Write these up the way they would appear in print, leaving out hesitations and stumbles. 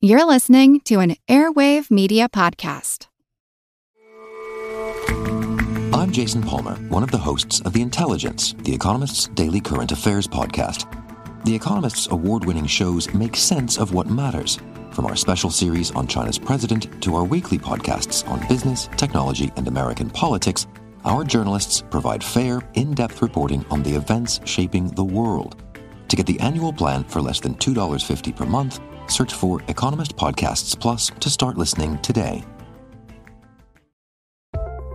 You're listening to an Airwave Media Podcast. I'm Jason Palmer, one of the hosts of The Intelligence, The Economist's daily current affairs podcast. The Economist's award-winning shows make sense of what matters, from our special series on China's president to our weekly podcasts on business, technology, and American politics. Our journalists provide fair, in-depth reporting on the events shaping the world. To get the annual plan for less than $2.50 per month, search for Economist Podcasts Plus to start listening today.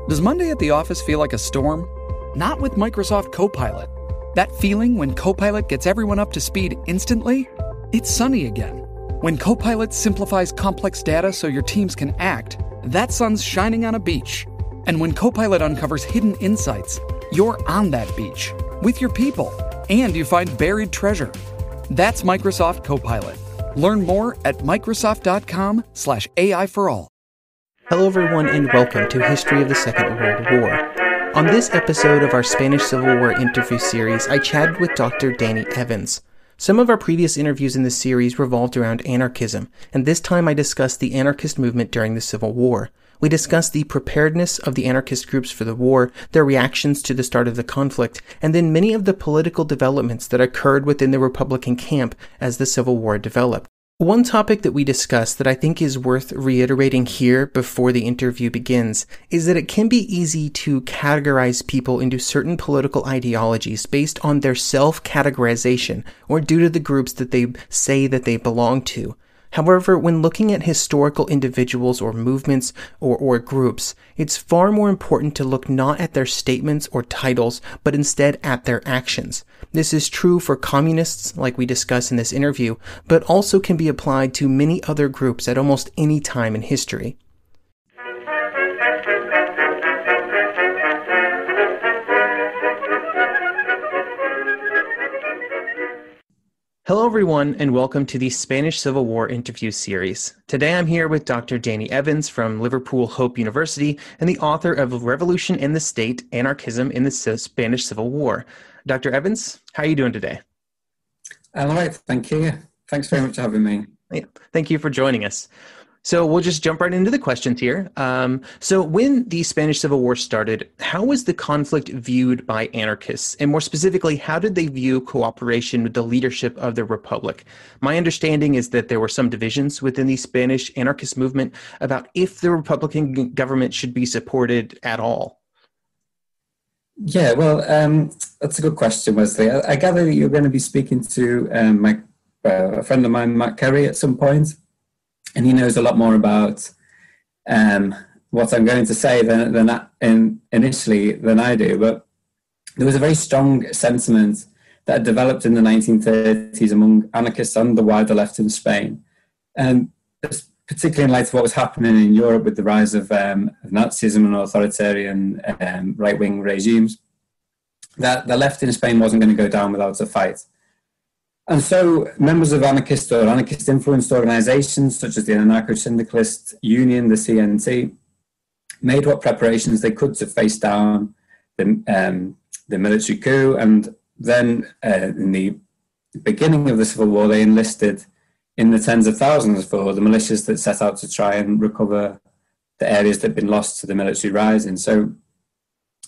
Does Monday at the office feel like a storm? Not with Microsoft Copilot. That feeling when Copilot gets everyone up to speed instantly? It's sunny again. When Copilot simplifies complex data so your teams can act, that sun's shining on a beach. And when Copilot uncovers hidden insights, you're on that beach with your people, and you find buried treasure. That's Microsoft Copilot. Learn more at Microsoft.com/AI for all. Hello everyone and welcome to History of the Second World War. On this episode of our Spanish Civil War interview series, I chatted with Dr. Danny Evans. Some of our previous interviews in this series revolved around anarchism, and this time I discussed the anarchist movement during the Civil War. We discussed the preparedness of the anarchist groups for the war, their reactions to the start of the conflict, and then many of the political developments that occurred within the Republican camp as the Civil War developed. One topic that we discussed that I think is worth reiterating here before the interview begins is that it can be easy to categorize people into certain political ideologies based on their self-categorization or due to the groups that they say that they belong to. However, when looking at historical individuals or movements or groups, it's far more important to look not at their statements or titles, but instead at their actions. This is true for communists, like we discuss in this interview, but also can be applied to many other groups at almost any time in history. Hello everyone and welcome to the Spanish Civil War interview series. Today I'm here with Dr. Danny Evans from Liverpool Hope University and the author of Revolution in the State, Anarchism in the Spanish Civil War. Dr. Evans, how are you doing today? I'm all right, thank you. Thanks very much for having me. Yeah, thank you for joining us. So we'll just jump right into the questions here. So when the Spanish Civil War started, how was the conflict viewed by anarchists? And more specifically, how did they view cooperation with the leadership of the Republic? My understanding is that there were some divisions within the Spanish anarchist movement about if the Republican government should be supported at all. Yeah, well, that's a good question, Wesley. I gather that you're going to be speaking to a friend of mine, Matt Kerry, at some point. And he knows a lot more about what I'm going to say initially than I do. But there was a very strong sentiment that developed in the 1930s among anarchists and the wider left in Spain, particularly in light of what was happening in Europe with the rise of Nazism and authoritarian right-wing regimes, that the left in Spain wasn't going to go down without a fight. And so members of anarchist or anarchist-influenced organizations, such as the Anarcho-Syndicalist Union, the CNT, made what preparations they could to face down the military coup. And then in the beginning of the Civil War, they enlisted in the tens of thousands for the militias that set out to try and recover the areas that had been lost to the military rising. So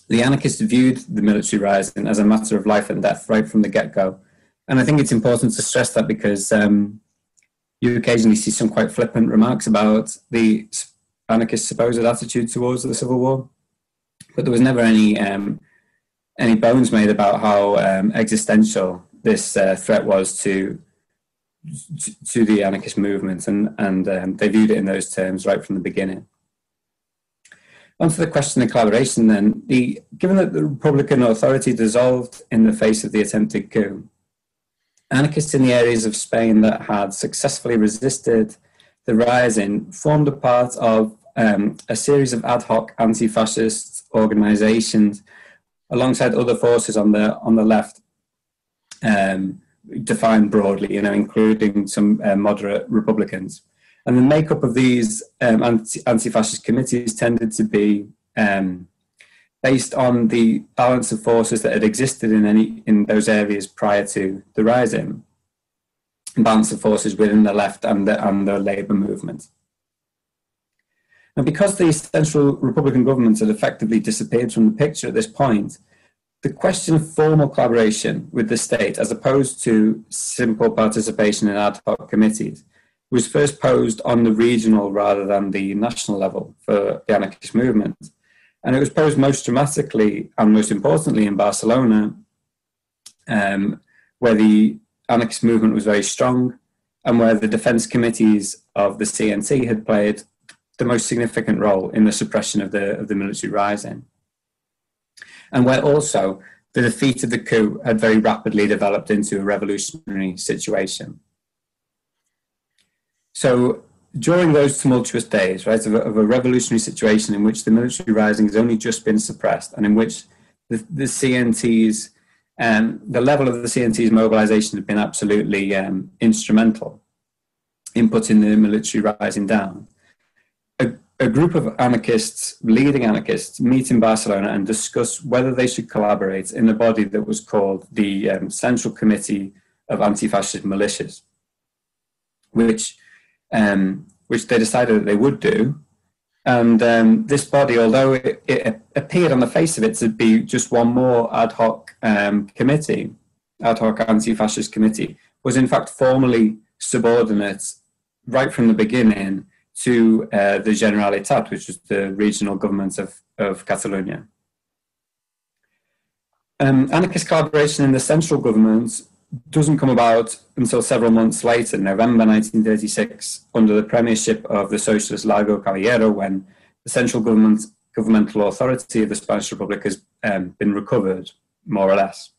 the anarchists viewed the military rising as a matter of life and death right from the get-go. And I think it's important to stress that because you occasionally see some quite flippant remarks about the anarchists' supposed attitude towards the Civil War, but there was never any bones made about how existential this threat was to the anarchist movement, and they viewed it in those terms right from the beginning. On to the question of collaboration then. Given that the Republican authority dissolved in the face of the attempted coup, anarchists in the areas of Spain that had successfully resisted the rising formed a part of a series of ad hoc anti-fascist organizations alongside other forces on the left, defined broadly, including some moderate Republicans. And the makeup of these anti-fascist committees tended to be based on the balance of forces that had existed in those areas prior to the rising. balance of forces within the left and the labour movement. And because the central Republican governments had effectively disappeared from the picture at this point, the question of formal collaboration with the state, as opposed to simple participation in ad hoc committees, was first posed on the regional rather than the national level for the anarchist movement. And it was posed most dramatically and most importantly in Barcelona, where the anarchist movement was very strong and where the defence committees of the CNT had played the most significant role in the suppression of the military rising. And where also the defeat of the coup had very rapidly developed into a revolutionary situation. So during those tumultuous days, right, of a revolutionary situation in which the military rising has only just been suppressed and in which the CNT's, the level of the CNT's mobilization had been absolutely instrumental in putting the military rising down, a group of anarchists, leading anarchists, meet in Barcelona and discuss whether they should collaborate in a body that was called the Central Committee of Anti-Fascist Militias, which they decided that they would do. And this body, although it appeared on the face of it to be just one more ad hoc committee, ad hoc anti-fascist committee, was in fact formally subordinate right from the beginning to the Generalitat, which was the regional government of Catalonia. Anarchist collaboration in the central government doesn't come about until several months later, November 1936, under the premiership of the socialist Largo Caballero, when the central governmental authority of the Spanish Republic has been recovered, more or less.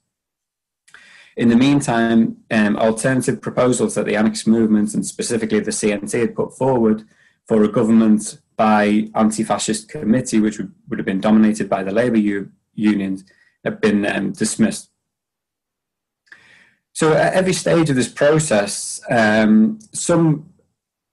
In the meantime, alternative proposals that the anarchist movement and specifically the CNT had put forward for a government by anti-fascist committee, which would have been dominated by the labour unions, have been dismissed. So at every stage of this process, some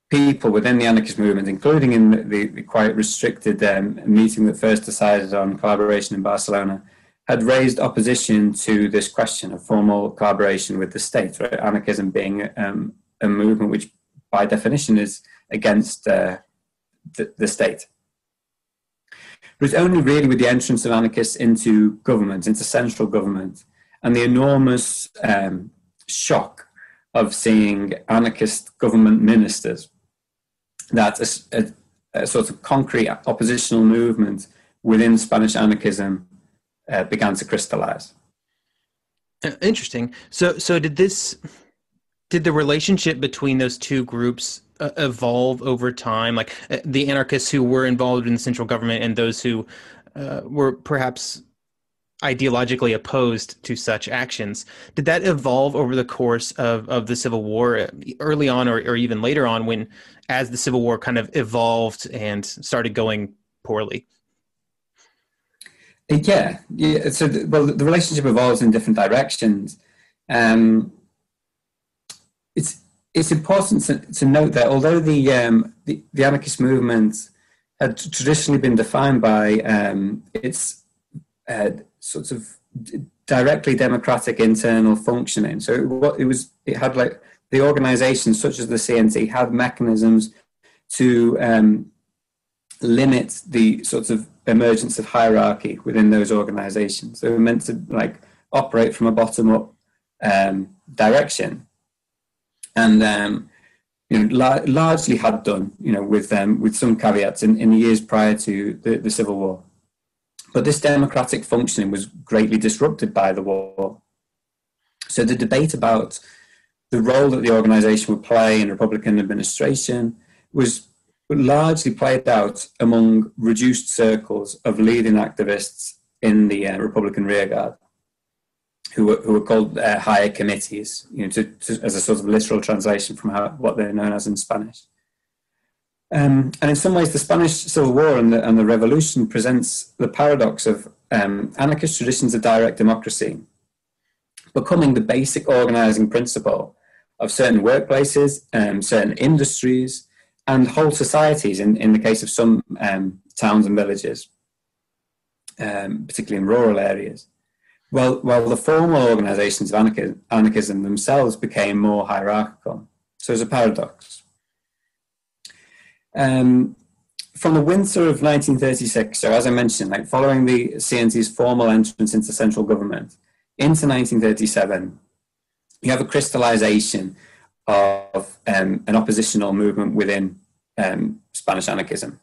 people within the anarchist movement, including in the quite restricted meeting that first decided on collaboration in Barcelona, had raised opposition to this question of formal collaboration with the state, right? Anarchism being a movement which by definition is against the state. But it's only really with the entrance of anarchists into government, into central government, and the enormous shock of seeing anarchist government ministers that a sort of concrete oppositional movement within Spanish anarchism began to crystallize. Interesting. So did the relationship between those two groups evolve over time? Like the anarchists who were involved in the central government and those who were perhaps ideologically opposed to such actions. Did that evolve over the course of the Civil War, early on or even later on, as the Civil War kind of evolved and started going poorly? Yeah. So, the relationship evolves in different directions. It's important to note that although the anarchist movement had traditionally been defined by its sort of directly democratic internal functioning, so it had like the organisations such as the CNT had mechanisms to limit the sort of emergence of hierarchy within those organisations. They were meant to like operate from a bottom-up direction, and largely had done, with some caveats in the years prior to the Civil War. But this democratic functioning was greatly disrupted by the war. So the debate about the role that the organisation would play in Republican administration was largely played out among reduced circles of leading activists in the Republican rearguard, who were called higher committees, as a sort of literal translation from what they're known as in Spanish. And in some ways, the Spanish Civil War and the Revolution presents the paradox of anarchist traditions of direct democracy becoming the basic organising principle of certain workplaces, certain industries, and whole societies in the case of some towns and villages, particularly in rural areas. Well, the formal organizations of anarchism themselves became more hierarchical. So there's a paradox. From the winter of 1936, so as I mentioned, like following the CNT's formal entrance into central government, into 1937, you have a crystallization of an oppositional movement within Spanish anarchism.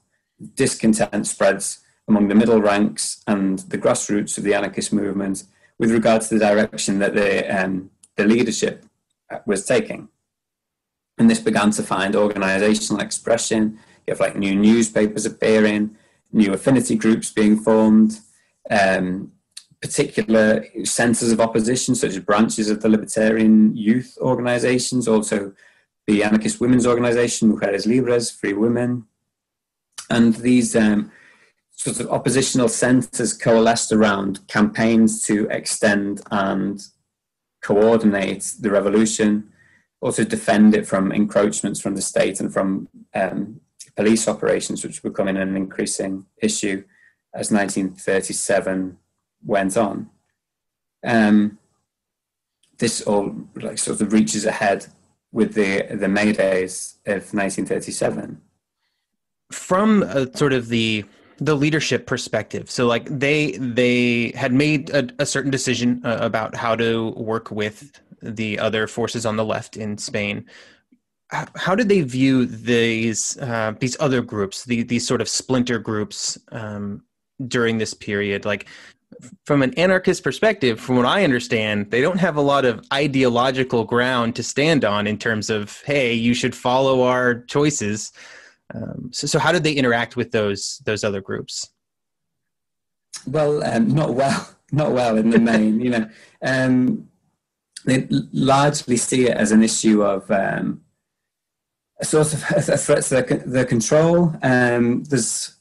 Discontent spreads among the middle ranks and the grassroots of the anarchist movement with regard to the direction that the leadership was taking. And this began to find organizational expression. You have like new newspapers appearing, new affinity groups being formed, particular centers of opposition, such as branches of the libertarian youth organizations, also the anarchist women's organization, Mujeres Libres, Free Women. And these sort of oppositional centers coalesced around campaigns to extend and coordinate the revolution, also defend it from encroachments from the state and from police operations, which were becoming an increasing issue as 1937 went on. This all like sort of reaches ahead with the May Days of 1937. From sort of the leadership perspective, so like they had made a certain decision about how to work with the other forces on the left in Spain. How did they view these other groups, these sort of splinter groups during this period? Like, from an anarchist perspective, from what I understand, they don't have a lot of ideological ground to stand on in terms of, hey, you should follow our choices. So how did they interact with those other groups? Well, not well in the main. You know, they largely see it as an issue of a sort of a threat to their control. There's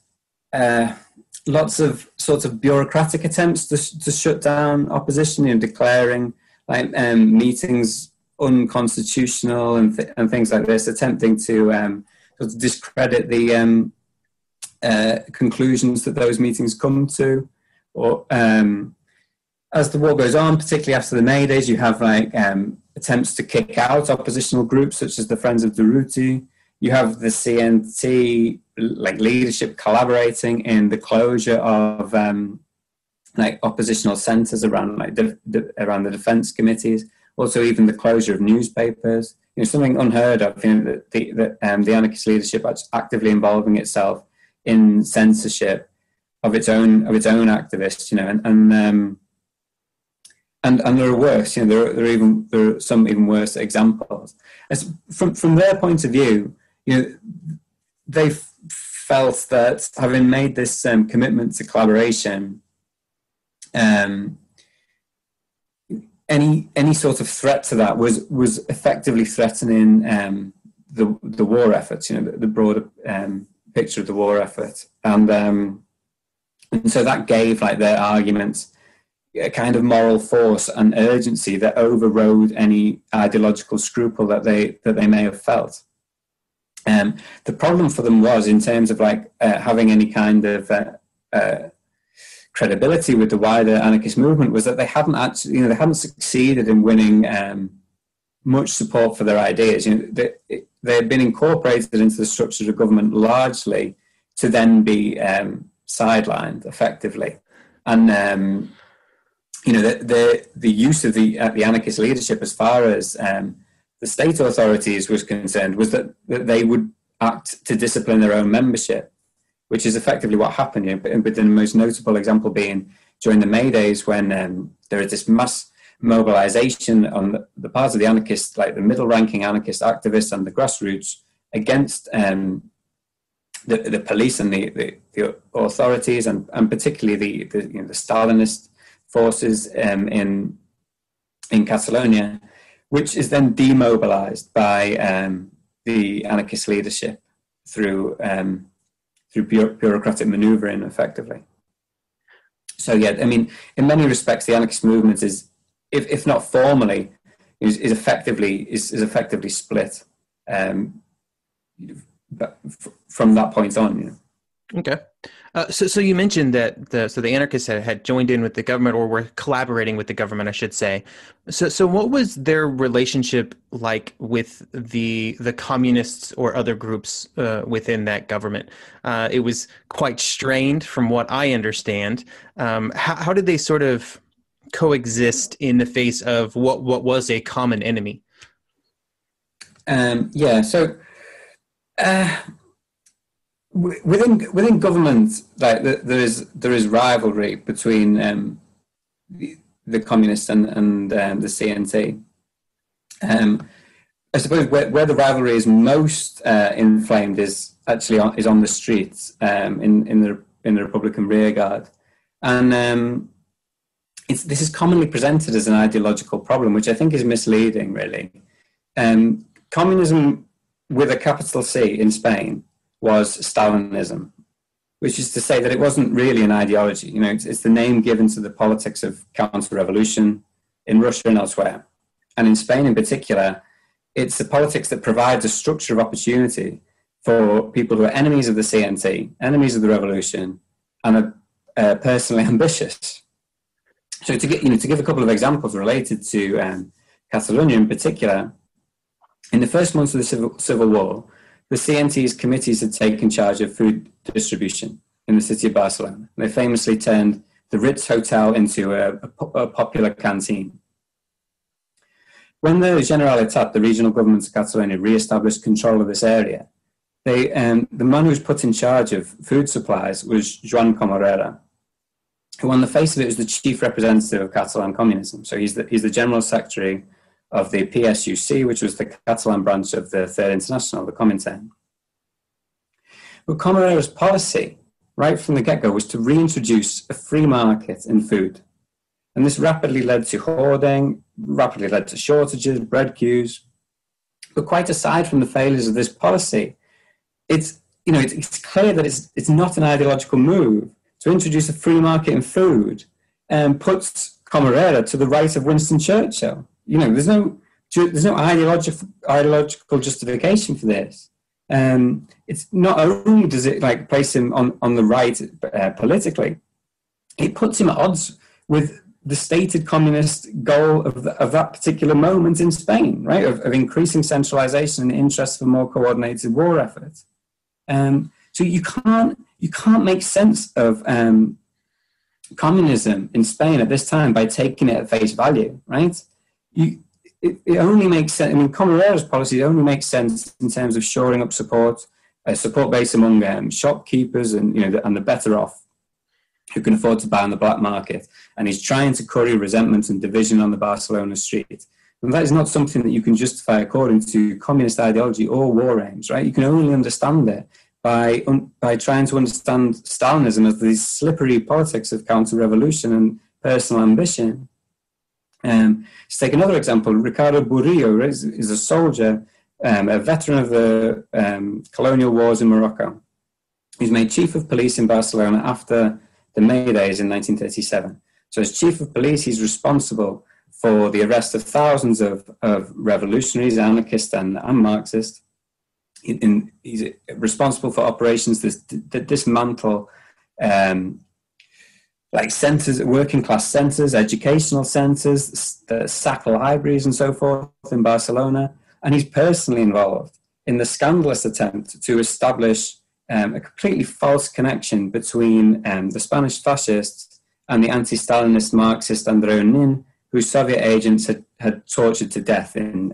lots of sort of bureaucratic attempts to shut down opposition, you know, declaring like meetings unconstitutional and things like this, attempting to sort of discredit the conclusions that those meetings come to. Or as the war goes on, particularly after the May Days, you have like attempts to kick out oppositional groups such as the Friends of Durruti. You have the CNT like leadership collaborating in the closure of like oppositional centres around like around the defence committees. Also, even the closure of newspapers. You know, something unheard of. You know, the anarchist leadership actively involving itself in censorship of its own activists. You know, and there are worse. You know, there are some even worse examples. As from their point of view, you know, they felt that having made this commitment to collaboration, any sort of threat to that was effectively threatening the war efforts. You know, the broader picture of the war effort, and so that gave like their arguments a kind of moral force and urgency that overrode any ideological scruple that they may have felt. The problem for them was, in terms of like having any kind of credibility with the wider anarchist movement, was that they hadn't succeeded in winning much support for their ideas. You know, they had been incorporated into the structure of government largely to then be sidelined effectively, and you know, the use of the anarchist leadership as far as the state authorities was concerned was that they would act to discipline their own membership, which is effectively what happened. You know, but the most notable example being during the May Days, when there is this mass mobilization on the part of the anarchists, like the middle-ranking anarchist activists and the grassroots, against the police and the authorities, and particularly the Stalinist forces in Catalonia, which is then demobilized by the anarchist leadership through bureaucratic maneuvering, effectively. So yeah, I mean, in many respects, the anarchist movement is, if not formally, is effectively split. But from that point on, you know. Okay. So you mentioned that the anarchists had joined in with the government, or were collaborating with the government, I should say. So what was their relationship like with the communists or other groups within that government? It was quite strained, from what I understand. How did they sort of coexist in the face of what was a common enemy? So. Within government, like there is rivalry between the communists and the CNT. I suppose where the rivalry is most inflamed is actually on the streets in the Republican rearguard, and this is commonly presented as an ideological problem, which I think is misleading. Really, communism with a capital C in Spain was Stalinism, which is to say that it wasn't really an ideology. You know, it's the name given to the politics of counter-revolution in Russia and elsewhere. And in Spain in particular, it's the politics that provides a structure of opportunity for people who are enemies of the CNT, enemies of the revolution, and are personally ambitious. So to give a couple of examples related to Catalonia in particular, in the first months of the Civil War, the CNT's committees had taken charge of food distribution in the city of Barcelona. They famously turned the Ritz Hotel into a popular canteen. When the Generalitat, the regional government of Catalonia, re-established control of this area, the man who was put in charge of food supplies was Joan Comorera, who on the face of it was the chief representative of Catalan communism. So he's the general secretary of the PSUC, which was the Catalan branch of the Third International, the Comintern. But Comorera's policy, right from the get-go, was to reintroduce a free market in food. And this rapidly led to hoarding, rapidly led to shortages, bread queues. But quite aside from the failures of this policy, it's clear that it's not an ideological move to introduce a free market in food and puts Comorera to the right of Winston Churchill. You know, there's no ideological justification for this. It's not only does it like place him on the right politically, it puts him at odds with the stated communist goal of that particular moment in Spain, right? Of increasing centralization and interest for more coordinated war efforts. So you can't make sense of communism in Spain at this time by taking it at face value, right? It only makes sense. I mean, Comorera's policy only makes sense in terms of shoring up support base among shopkeepers and and the better off, who can afford to buy on the black market. And he's trying to curry resentment and division on the Barcelona street. And that is not something that you can justify according to communist ideology or war aims, right? You can only understand it by trying to understand Stalinism as the slippery politics of counter-revolution and personal ambition. Let's take another example. Ricardo Burillo is a soldier, a veteran of the colonial wars in Morocco. He's made chief of police in Barcelona after the May Days in 1937. So as chief of police, he's responsible for the arrest of thousands of revolutionaries, anarchists and Marxists. He's responsible for operations that dismantle like centres, working class centres, educational centres, that sack libraries and so forth in Barcelona. And he's personally involved in the scandalous attempt to establish a completely false connection between the Spanish fascists and the anti-Stalinist Marxist Andreu Nin, whose Soviet agents had tortured to death in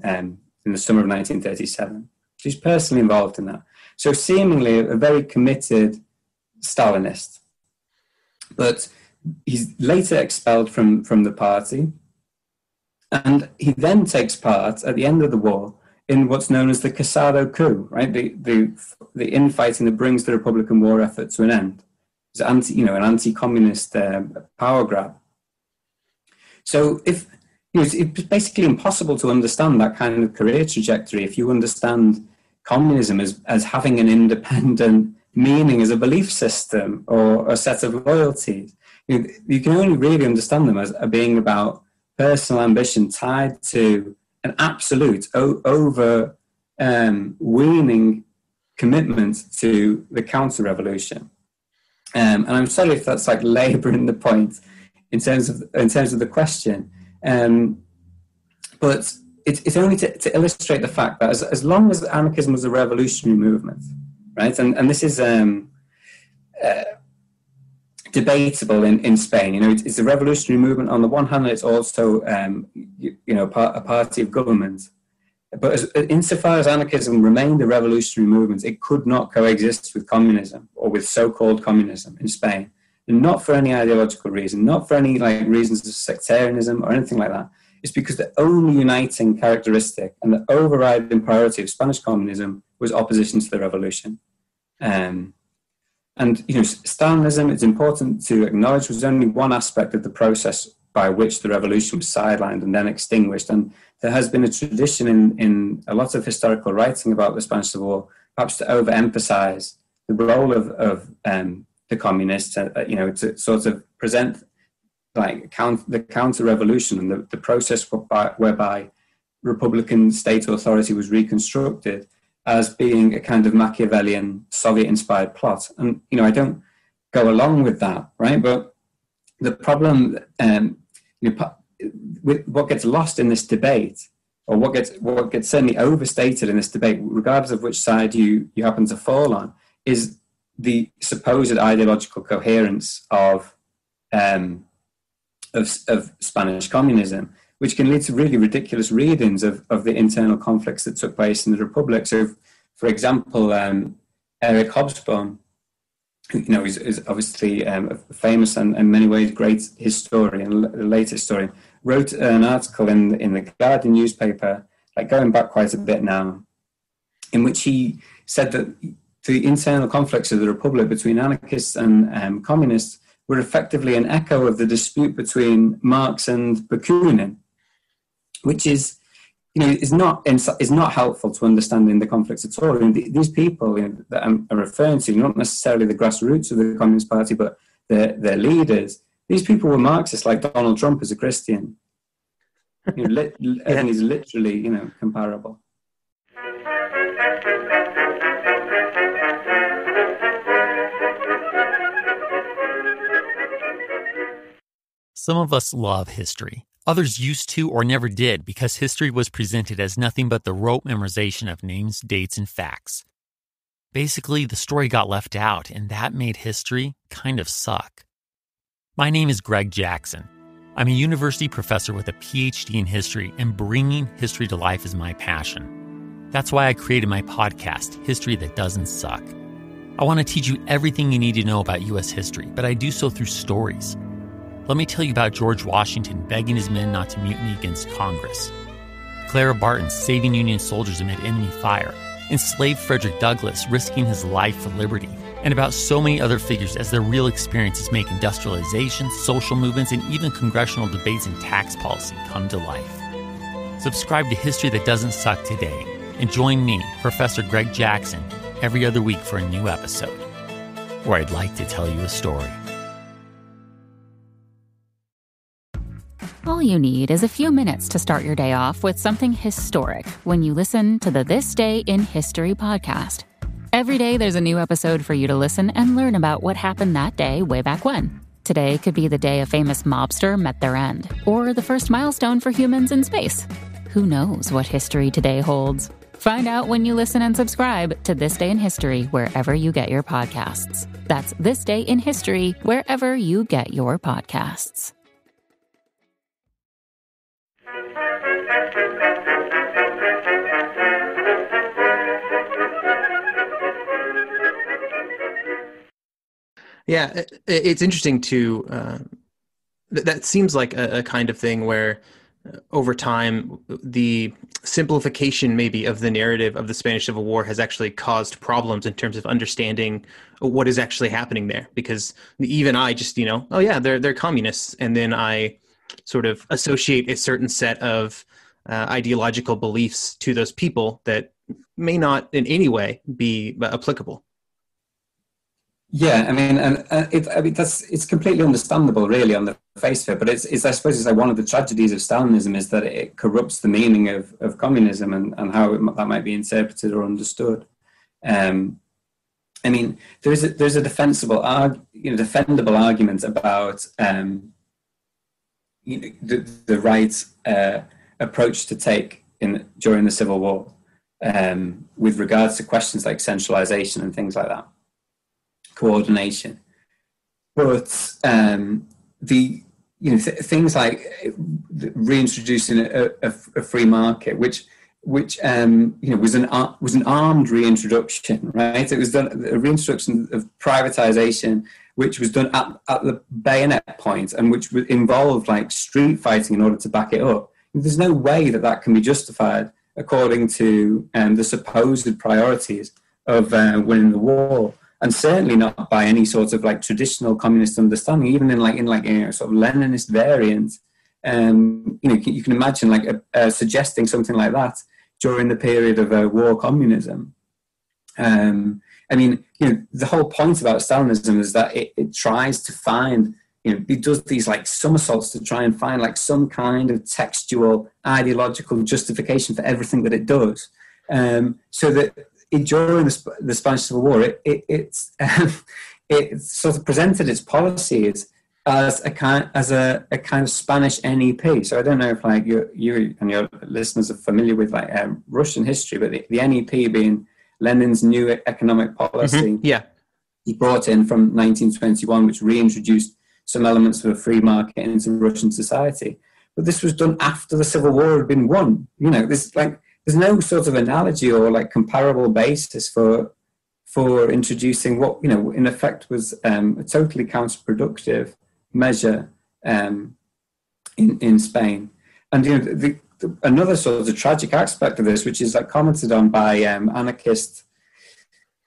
the summer of 1937. He's personally involved in that. So seemingly a very committed Stalinist. But he's later expelled from the party, and he then takes part at the end of the war in what's known as the Casado coup, right? The infighting that brings the Republican war effort to an end. It's an anti-communist power grab. So it's basically impossible to understand that kind of career trajectory if you understand communism as having an independent meaning as a belief system or a set of loyalties. You can only really understand them as being about personal ambition tied to an absolute overweening commitment to the counter-revolution. And I'm sorry if that's like labouring the point in terms of the question, but it's only to illustrate the fact that as long as anarchism was a revolutionary movement, right, and this is debatable in Spain. It's a revolutionary movement on the one hand, it's also a party of government. But insofar as anarchism remained a revolutionary movement, it could not coexist with communism or with so-called communism in Spain. And not for any ideological reason, not for any reasons of sectarianism or anything like that. It's because the only uniting characteristic and the overriding priority of Spanish communism was opposition to the revolution. And Stalinism, it's important to acknowledge, was only one aspect of the process by which the revolution was sidelined and then extinguished. And there has been a tradition in a lot of historical writing about the Spanish Civil War, perhaps to overemphasize the role of the communists, to sort of present the counter-revolution and the process whereby Republican state authority was reconstructed as being a kind of Machiavellian Soviet-inspired plot. And, I don't go along with that, right? But the problem, with what gets lost in this debate, or what gets certainly overstated in this debate, regardless of which side you happen to fall on, is the supposed ideological coherence of Spanish communism, which can lead to really ridiculous readings of the internal conflicts that took place in the Republic. So, for example, Eric Hobsbawm, who is obviously a famous and in many ways great historian, a late historian, wrote an article in the Guardian newspaper, going back quite a bit now, in which he said that the internal conflicts of the Republic between anarchists and communists were effectively an echo of the dispute between Marx and Bakunin, which is not helpful to understanding the conflicts at all. These people that I'm referring to, not necessarily the grassroots of the Communist Party, but their leaders, these people were Marxists, like Donald Trump is a Christian. Everything is literally, comparable. Some of us love history. Others used to or never did because history was presented as nothing but the rote memorization of names, dates, and facts. Basically, the story got left out, and that made history kind of suck. My name is Greg Jackson. I'm a university professor with a PhD in history, and bringing history to life is my passion. That's why I created my podcast, History That Doesn't Suck. I want to teach you everything you need to know about U.S. history, but I do so through stories. Let me tell you about George Washington begging his men not to mutiny against Congress, Clara Barton saving Union soldiers amid enemy fire, enslaved Frederick Douglass risking his life for liberty, and about so many other figures as their real experiences make industrialization, social movements, and even congressional debates and tax policy come to life. Subscribe to History That Doesn't Suck today, and join me, Professor Greg Jackson, every other week for a new episode, where I'd like to tell you a story. All you need is a few minutes to start your day off with something historic when you listen to the This Day in History podcast. Every day there's a new episode for you to listen and learn about what happened that day way back when. Today could be the day a famous mobster met their end, or the first milestone for humans in space. Who knows what history today holds? Find out when you listen and subscribe to This Day in History wherever you get your podcasts. That's This Day in History wherever you get your podcasts. Yeah, it's interesting to, that seems like a kind of thing where over time, the simplification maybe of the narrative of the Spanish Civil War has actually caused problems in terms of understanding what is actually happening there. Because even I just, oh yeah, they're communists. And then I sort of associate a certain set of ideological beliefs to those people that may not in any way be applicable. Yeah, I mean, it's completely understandable, really, on the face of it. But it's I suppose, like one of the tragedies of Stalinism is that it corrupts the meaning of communism and how that might be interpreted or understood. And I mean, there's a defendable argument about the right approach to take during the Civil War with regards to questions like centralization and things like that, coordination. But things like reintroducing a free market, which was an armed reintroduction, right? It was done a reintroduction of privatization, which was done at the bayonet point, and which involved like street fighting in order to back it up. There's no way that can be justified according to the supposed priorities of winning the war, and certainly not by any sort of like traditional communist understanding. Even in sort of Leninist variant, you can imagine like suggesting something like that during the period of war communism. I mean, the whole point about Stalinism is that it tries to find, it does these like somersaults to try and find like some kind of textual, ideological justification for everything that it does. So that during the Spanish Civil War, it sort of presented its policies as a kind of Spanish NEP. So I don't know if like you and your listeners are familiar with like Russian history, but the NEP being Lenin's new economic policy. Mm-hmm. Yeah, he brought in from 1921, which reintroduced some elements of a free market into Russian society. But this was done after the Civil War had been won. There's no sort of analogy or like comparable basis for introducing what in effect was a totally counterproductive measure in Spain. And another sort of tragic aspect of this, which is like commented on by anarchist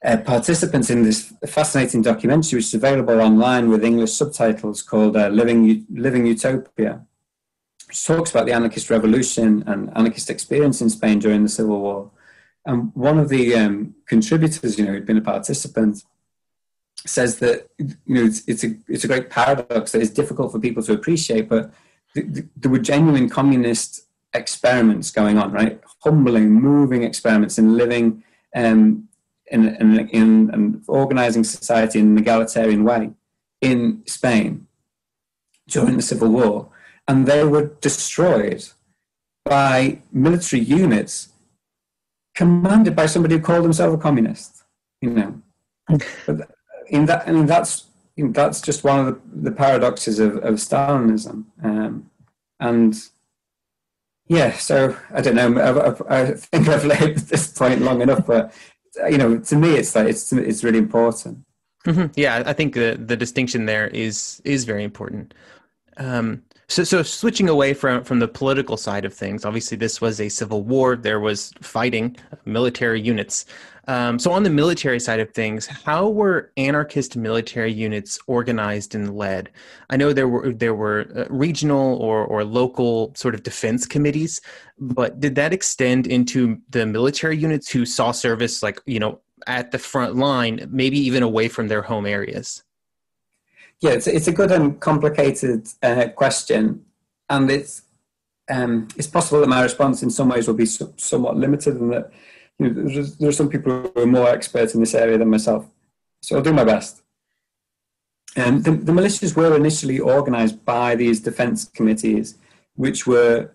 participants in this fascinating documentary, which is available online with English subtitles, called Living Utopia, which talks about the anarchist revolution and anarchist experience in Spain during the Civil War. And one of the contributors, who'd been a participant, says that it's a great paradox that is difficult for people to appreciate, but there were genuine communist experiments going on, right? Humbling, moving experiments in living in organizing society in an egalitarian way in Spain during the Civil War, and they were destroyed by military units commanded by somebody who called himself a communist. But that's just one of the paradoxes of Stalinism, and yeah. So I don't know. I think I've labored this point long enough, but to me, it's really important. Mm-hmm. Yeah, I think the distinction there is very important. So switching away from the political side of things, obviously this was a civil war. There was fighting, military units. So on the military side of things, how were anarchist military units organized and led? I know there were regional or local sort of defense committees, but did that extend into the military units who saw service at the front line, maybe even away from their home areas? Yeah, it's a good and complicated question, and it's possible that my response in some ways will be somewhat limited, and that there are some people who are more experts in this area than myself. So I'll do my best. The militias were initially organised by these defence committees, which were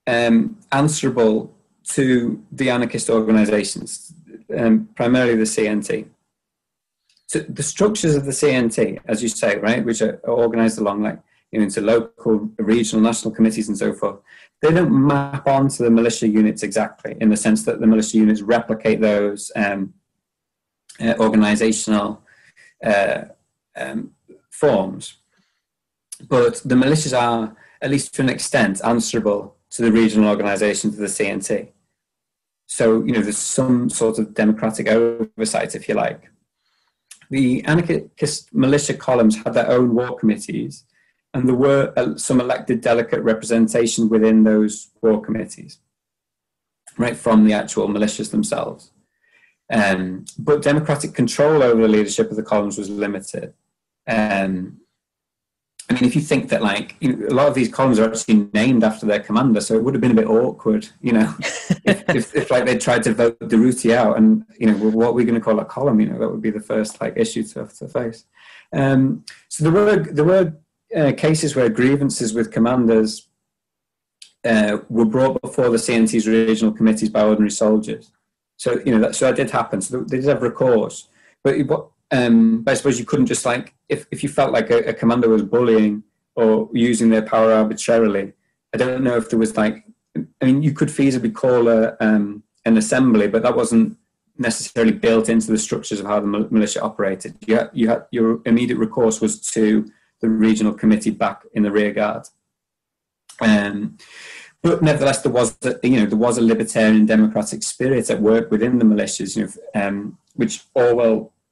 answerable to the anarchist organisations, primarily the CNT. So the structures of the CNT, as you say, right, which are organised along into local, regional, national committees and so forth, they don't map onto the militia units exactly, in the sense that the militia units replicate those organisational forms. But the militias are, at least to an extent, answerable to the regional organisations of the CNT. So, there's some sort of democratic oversight, if you like. The anarchist militia columns had their own war committees, and there were some elected delegate representation within those war committees, right, from the actual militias themselves. But democratic control over the leadership of the columns was limited. I mean, if you think that, like, a lot of these columns are actually named after their commander, so it would have been a bit awkward, if like they tried to vote Durruti out, and what are we going to call a column? That would be the first like issue to face. So there were cases where grievances with commanders were brought before the CNT's regional committees by ordinary soldiers. So that did happen. So they did have recourse, but I suppose you couldn't just, like, if you felt like a commander was bullying or using their power arbitrarily, I don't know if there was, like, I mean, you could feasibly call an assembly, but that wasn't necessarily built into the structures of how the militia operated. You had your immediate recourse was to the regional committee back in the rear guard. But nevertheless, there was a libertarian democratic spirit at work within the militias, which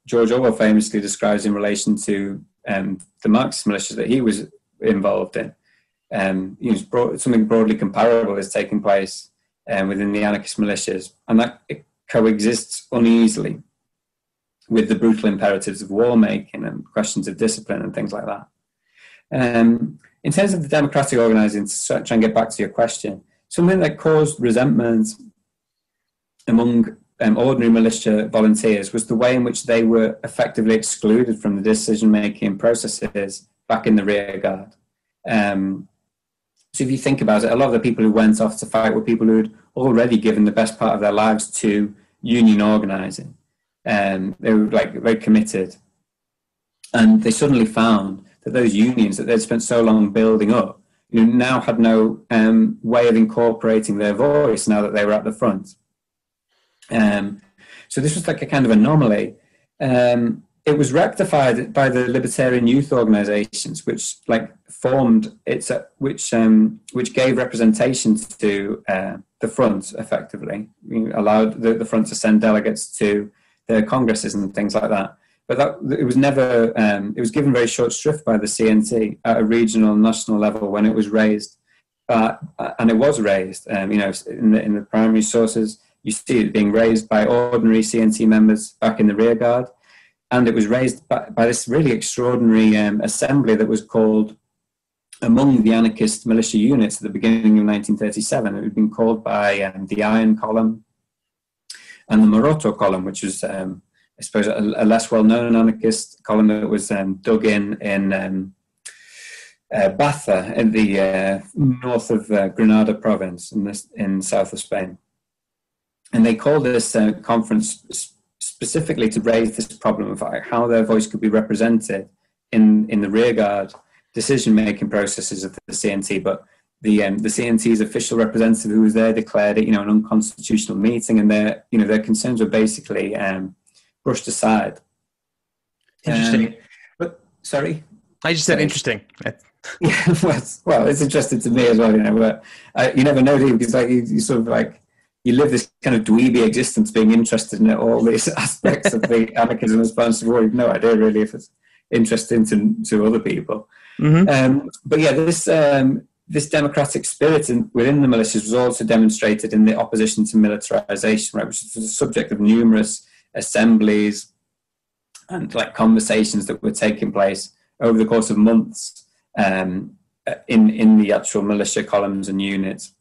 George Orwell famously describes in relation to the Marxist militias that he was involved in. Something broadly comparable is taking place within the anarchist militias, and that it coexists uneasily with the brutal imperatives of war making and questions of discipline and things like that. In terms of the democratic organising, to try and get back to your question, something that caused resentment among ordinary militia volunteers was the way in which they were effectively excluded from the decision-making processes back in the rear guard. So if you think about it, a lot of the people who went off to fight were people who had already given the best part of their lives to union organising. They were, like, very committed. And they suddenly found that those unions that they'd spent so long building up, now had no way of incorporating their voice now that they were at the front. So this was like a kind of anomaly. It was rectified by the libertarian youth organisations, which which gave representation to the front effectively, allowed the front to send delegates to their congresses and things like that. But it was never. It was given very short shrift by the CNT at a regional and national level when it was raised, and it was raised. In the primary sources, you see it being raised by ordinary CNT members back in the rear guard, and it was raised by this really extraordinary assembly that was called, among the anarchist militia units at the beginning of 1937. It had been called by the Iron Column and the Maroto Column, which was, I suppose, a less well-known anarchist column that was dug in Baza, in the north of Granada province in south of Spain. And they called this conference specifically to raise this problem of how their voice could be represented in the rearguard decision-making processes of the CNT. But the CNT's official representative who was there declared it, an unconstitutional meeting, and their concerns were basically brushed aside. Interesting. But sorry, I just said interesting. Yeah, well, it's interesting to me as well, but you never know, do you? Because you sort of like, you live this kind of dweeby existence, being interested in all these aspects of the anarchism response to war. You've no idea really if it's interesting to other people. Mm-hmm. But yeah, this democratic spirit within the militias was also demonstrated in the opposition to militarization, right, which is the subject of numerous assemblies and like conversations that were taking place over the course of months in the actual militia columns and units,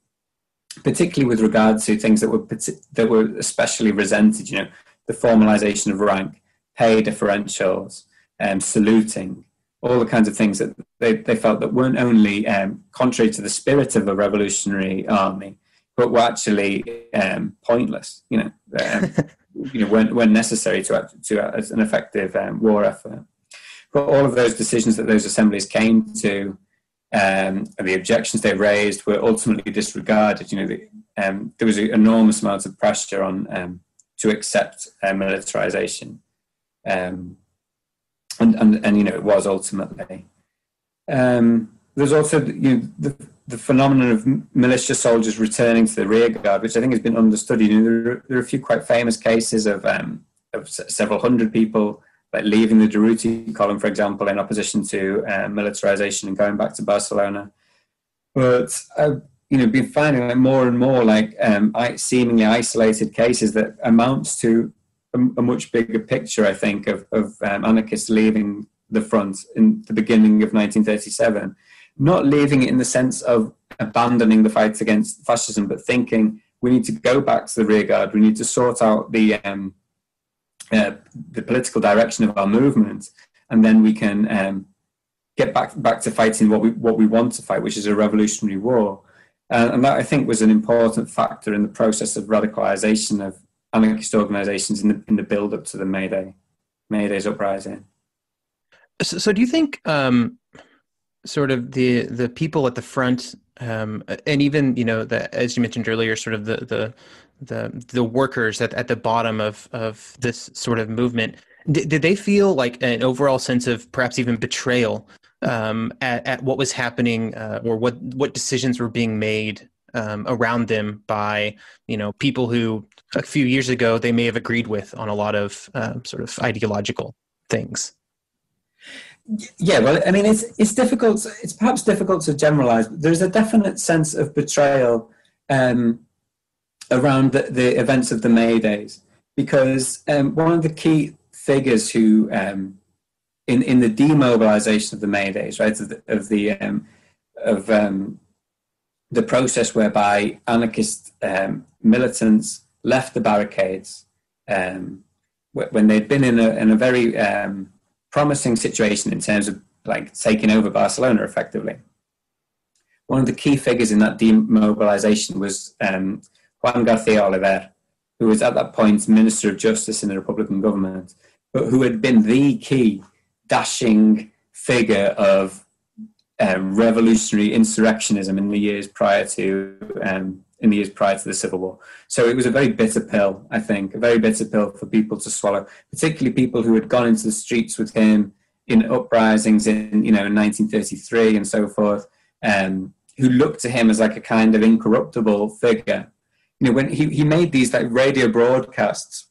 particularly with regard to things that were especially resented, the formalization of rank, pay differentials, saluting, all the kinds of things that they felt that weren't only contrary to the spirit of a revolutionary army, but were actually pointless, weren't necessary to as an effective war effort. But all of those decisions that those assemblies came to, and the objections they raised, were ultimately disregarded. There was an enormous amount of pressure on to accept militarization, and it was ultimately. There's also the phenomenon of militia soldiers returning to the rear guard, which I think has been understudied. There are a few quite famous cases of several hundred people leaving the Durruti column, for example, in opposition to militarization and going back to Barcelona. But I've been finding more and more seemingly isolated cases that amounts to a much bigger picture, I think, of anarchists leaving the front in the beginning of 1937, not leaving it in the sense of abandoning the fight against fascism, but thinking we need to go back to the rearguard. We need to sort out the political direction of our movement, and then we can get back to fighting what we want to fight, which is a revolutionary war. And that, I think, was an important factor in the process of radicalization of anarchist organizations in the build-up to the Mayday's uprising. So do you think sort of the people at the front, and even, you know, as you mentioned earlier, sort of the workers at the bottom of this sort of movement, did they feel like an overall sense of perhaps even betrayal at what was happening, or what decisions were being made around them by, you know, people who a few years ago they may have agreed with on a lot of sort of ideological things? Yeah, well, I mean, it's difficult. It's perhaps difficult to generalize. But there's a definite sense of betrayal around the events of the Maydays, because one of the key figures who, in the demobilization of the Maydays, right, of the process whereby anarchist militants left the barricades when they'd been in a very promising situation in terms of like taking over Barcelona effectively. One of the key figures in that demobilization was Juan García Oliver, who was at that point Minister of Justice in the Republican government, but who had been the key dashing figure of revolutionary insurrectionism in the years prior to the Civil War. So it was a very bitter pill, I think, a very bitter pill for people to swallow, particularly people who had gone into the streets with him in uprisings in 1933 and so forth, who looked to him as like a kind of incorruptible figure. You know, when he made these like radio broadcasts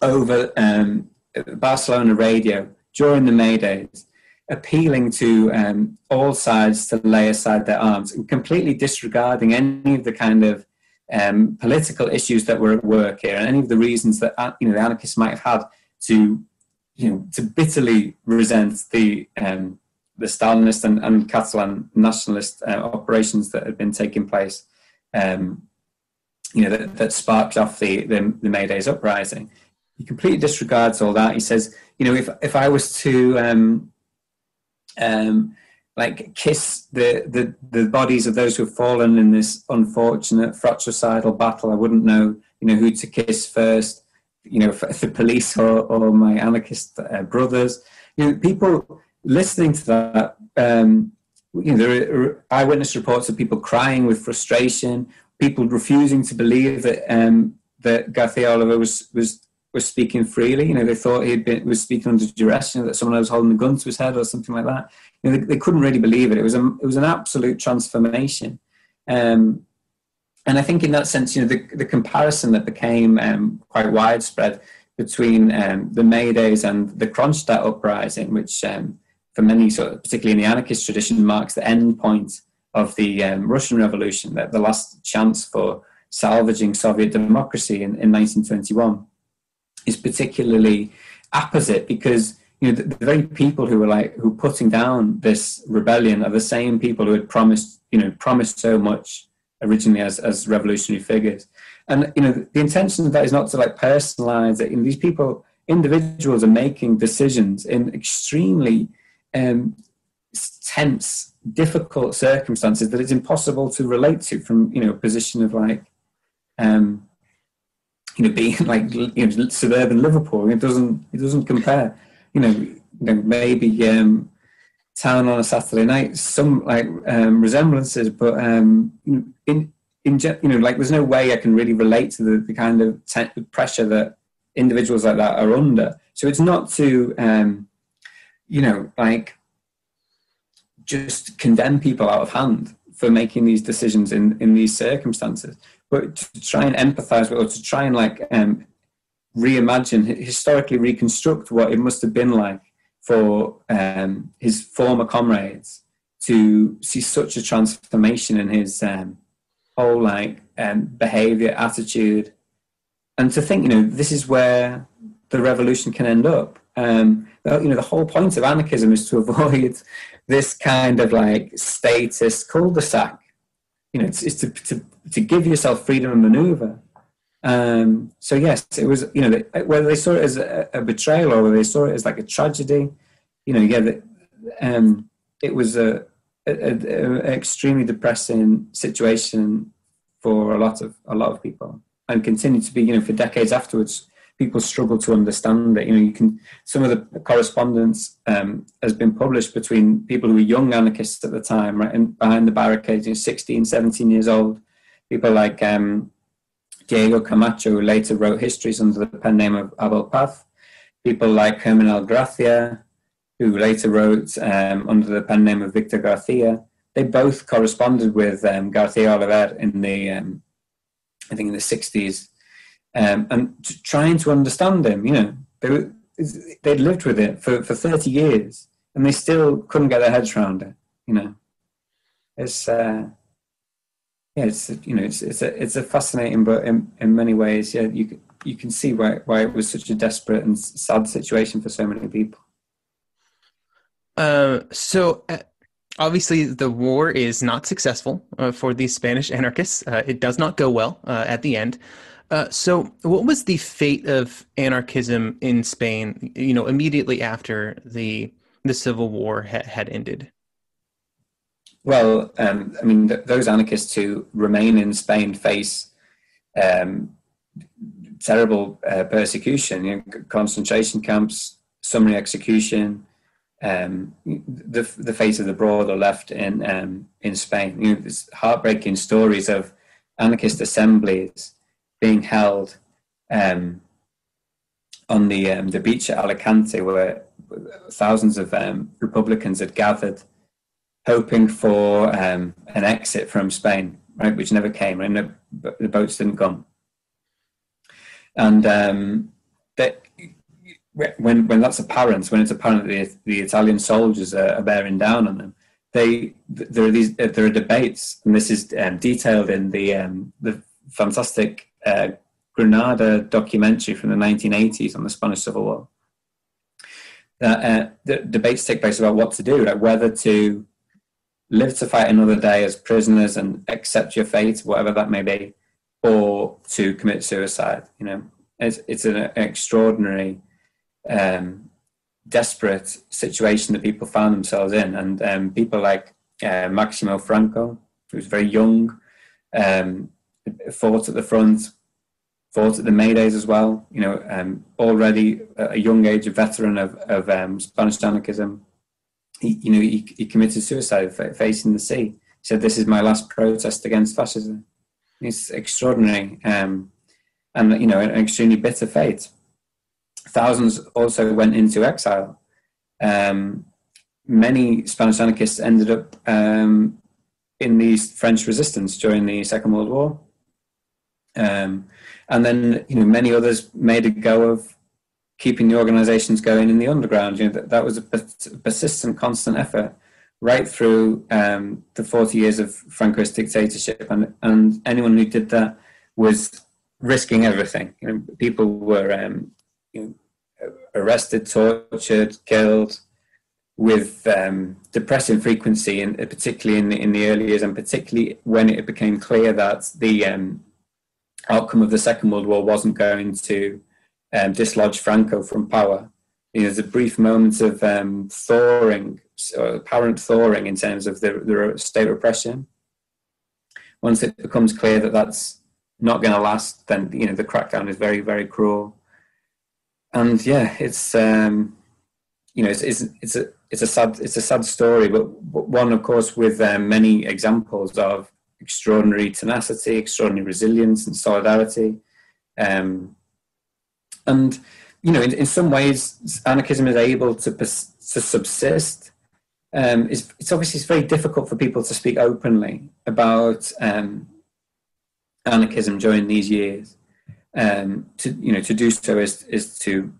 over Barcelona radio during the Maydays, appealing to all sides to lay aside their arms and completely disregarding any of the kind of political issues that were at work here and any of the reasons that the anarchists might have had to bitterly resent the Stalinist and Catalan nationalist operations that had been taking place, that sparked off the Maydays uprising. He completely disregards all that. He says, if I was to kiss the bodies of those who have fallen in this unfortunate fratricidal battle, I wouldn't know who to kiss first, the police or my anarchist brothers. People listening to that, there are eyewitness reports of people crying with frustration, people refusing to believe that that García Oliver was speaking freely. They thought was speaking under duress, that someone was holding a gun to his head or something like that. They couldn't really believe it. It was an absolute transformation. And I think in that sense, the comparison that became quite widespread between the Maydays and the Kronstadt uprising, which for many, particularly in the anarchist tradition, marks the end point of the Russian Revolution, the last chance for salvaging Soviet democracy in 1921, is particularly apposite because the very people who were who putting down this rebellion are the same people who had promised so much originally as revolutionary figures. And the intention of that is not to personalize it. These individuals are making decisions in extremely tense, difficult circumstances that it's impossible to relate to from a position of being suburban Liverpool. It doesn't compare. Maybe town on a Saturday night, some resemblances, but there's no way I can really relate to the kind of pressure that individuals like that are under. So it's not to just condemn people out of hand for making these decisions in these circumstances, but to try and empathize with, or to try and reimagine, historically reconstruct what it must have been like for his former comrades to see such a transformation in his whole behavior, attitude, and to think, this is where the revolution can end up. The whole point of anarchism is to avoid this kind of like statist cul-de-sac. It's to give yourself freedom of maneuver. So yes, it was, whether they saw it as a betrayal or whether they saw it as like a tragedy, it was a extremely depressing situation for a lot of people, and continued to be, for decades afterwards. People struggle to understand it. Some of the correspondence has been published between people who were young anarchists at the time, right, and behind the barricades, 16, 17 years old. People like Diego Camacho, who later wrote histories under the pen name of Abel Paz. People like Herman L. Gracia, who later wrote under the pen name of Victor Garcia. They both corresponded with Garcia Oliver in the, I think in the 60s. And trying to understand him, they'd lived with it for 30 years, and they still couldn't get their heads around it. It's a fascinating, but in many ways, you can see why it was such a desperate and sad situation for so many people. So obviously the war is not successful for these Spanish anarchists. It does not go well at the end. So what was the fate of anarchism in Spain, immediately after the Civil War had ended? Well, those anarchists who remain in Spain face terrible persecution, concentration camps, summary execution, the fate of the broad are left in Spain. There's heartbreaking stories of anarchist assemblies being held on the beach at Alicante, where thousands of Republicans had gathered, hoping for an exit from Spain, right, which never came. Right? The boats didn't come, and when that's apparent, when it's apparent that the Italian soldiers are bearing down on them, there are debates, and this is detailed in the fantastic Granada documentary from the 1980s on the Spanish Civil War. The debates take place about what to do, like whether to live to fight another day as prisoners and accept your fate, whatever that may be, or to commit suicide. It's an extraordinary, desperate situation that people found themselves in, and people like Maximo Franco, who was very young, fought at the front, fought at the May Days as well. Already at a young age, a veteran of Spanish anarchism. He committed suicide facing the sea. He said, "This is my last protest against fascism." It's extraordinary, and an extremely bitter fate. Thousands also went into exile. Many Spanish anarchists ended up in the French resistance during the Second World War. And then, many others made a go of keeping the organizations going in the underground. That was a persistent, constant effort right through the 40 years of Franco's dictatorship. And anyone who did that was risking everything. People were arrested, tortured, killed with depressing frequency, and particularly in the early years, and particularly when it became clear that the outcome of the Second World War wasn't going to dislodge Franco from power. There's a brief moment of thawing, or apparent thawing, in terms of the state repression. Once it becomes clear that that's not going to last, then the crackdown is very, very cruel. And it's a sad story, but one, of course, with many examples of extraordinary tenacity, extraordinary resilience, and solidarity. And in some ways, anarchism is able to subsist. It's very difficult for people to speak openly about anarchism during these years. To do so is to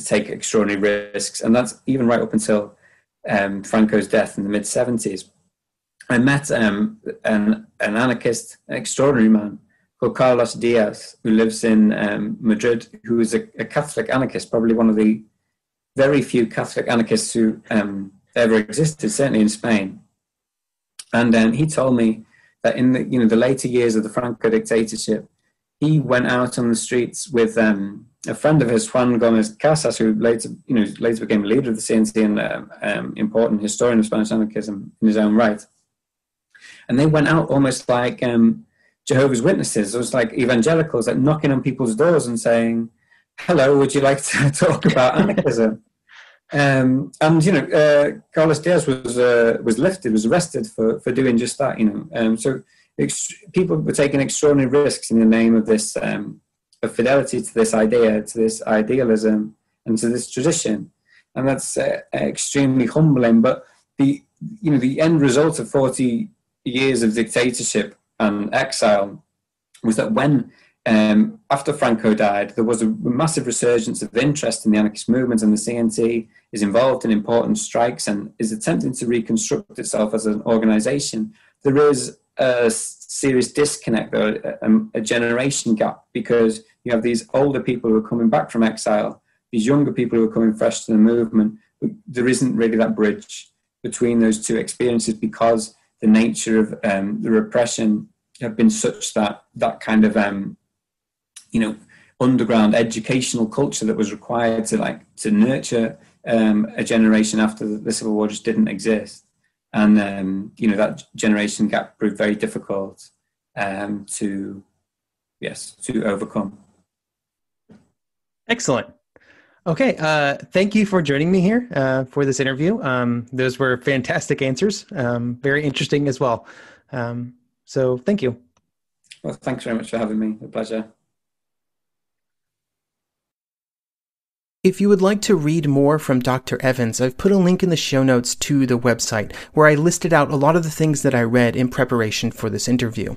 take extraordinary risks, and that's even right up until Franco's death in the mid-70s. I met an anarchist, an extraordinary man called Carlos Diaz, who lives in Madrid, who is a Catholic anarchist, probably one of the very few Catholic anarchists who ever existed, certainly in Spain. And he told me that in the later years of the Franco dictatorship, he went out on the streets with a friend of his, Juan Gomez Casas, who later became leader of the CNC and important historian of Spanish anarchism in his own right. And they went out almost like Jehovah's Witnesses. It was like evangelicals, like knocking on people's doors and saying, "Hello, would you like to talk about anarchism?" And Carlos Diaz was lifted, was arrested for doing just that. So people were taking extraordinary risks in the name of this of fidelity to this idea, to this idealism, and to this tradition, and that's extremely humbling. But the end result of 40 years of dictatorship and exile was that when after Franco died, there was a massive resurgence of interest in the anarchist movement, and the CNT is involved in important strikes and is attempting to reconstruct itself as an organization. There is a serious disconnect, or a generation gap, because you have these older people who are coming back from exile, these younger people who are coming fresh to the movement. There isn't really that bridge between those two experiences, because the nature of the repression have been such that kind of underground educational culture that was required to nurture a generation after the Civil War just didn't exist. And that generation gap proved very difficult to overcome. Excellent. Okay, thank you for joining me here for this interview. Those were fantastic answers, very interesting as well. So thank you. Well, thanks very much for having me. A pleasure. If you would like to read more from Dr. Evans, I've put a link in the show notes to the website where I listed out a lot of the things that I read in preparation for this interview.